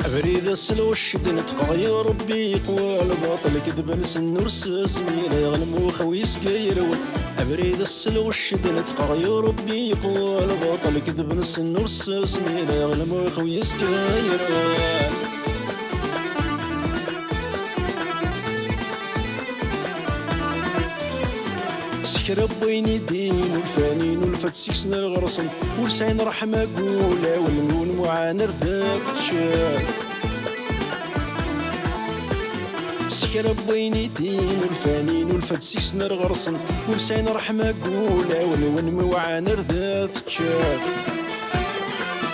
أبريد السلو الشد نتقى يا ربي يقوى الباطل كذب نسن ورسس ميلا يغنمو خويس كيرول. أبريد السلو الشد نتقى يا ربي يقوى الباطل كذب نسن ورسس ميلا يغنمو خويس كيرول. سكرب بيني دين والفانين والفتسيك سنة الغرسن ولسعين رحمة قولة والمون معانر ذات تشال. سكرب بيني دين والفانين والفتسيك سنة الغرسن ولسعين رحمة قولة والمون معانر ذات تشال.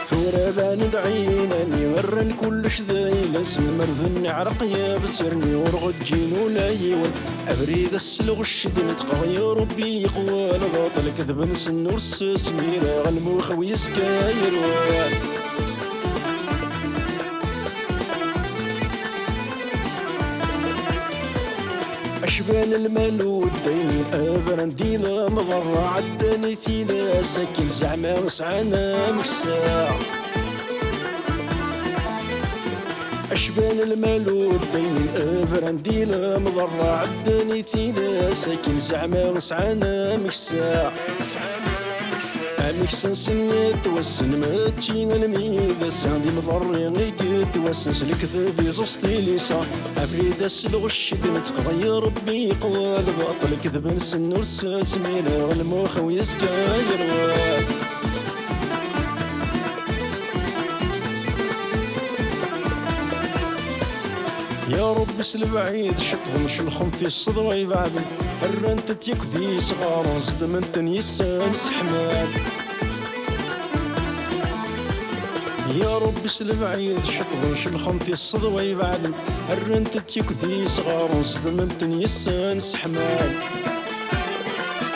ثورة بان دعيناني مرن كلش ذايلا سلمر ذن عرق يا فترني ورغد جين ولا يون. أبريد السلغ الشد نتقى يا ربي يقوى الباطل كذب نسن ورسس ميلا غنمو خويس كايروان. أشبال المال والدين الأفران ديلا مضرة عداني ثيلا ساكن زعما وسعانا مكساع. أشبال المال والدين الأفران ديلا مضرة عداني ثيلا ساكن زعما وسعانا مكساع. أميكسن سنيت والسن ماتشي الميدة ساندي مضري غيقيت واسن سلك ذبي زوستي ليسا. أفريد السلغ الشد نتقى يا ربي يقوى الباطل كذب نسن ورسس ميلا غنمو خويس كايروان. يا رب سل بعيد شطهم شلخم في الصدوى يبعدن الرنت يكذي صغار زد من تنيسان سحمان. يا رب سل بعيد شطهم شلخم في الصدوى يبعدن الرنت يكذي صغار زد من تنيسان سحمان.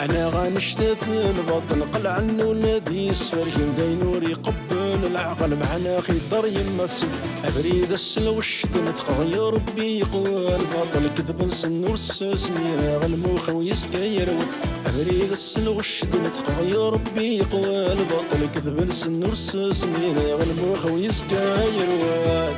أنا غنشتاف الباطن قلع عنو الذي سفرهم ذي نوري قبل العقل معنا خي دار يما تسد. أبريد السلو الشد نتقى يا ربي يقوى الباطل كذب نسن ورسس ميلا غنمو خويس كايروان. أبريد السلو الشد نتقى يا ربي يقوى الباطل كذب نسن ورسس ميلا غنمو خويس كايروان.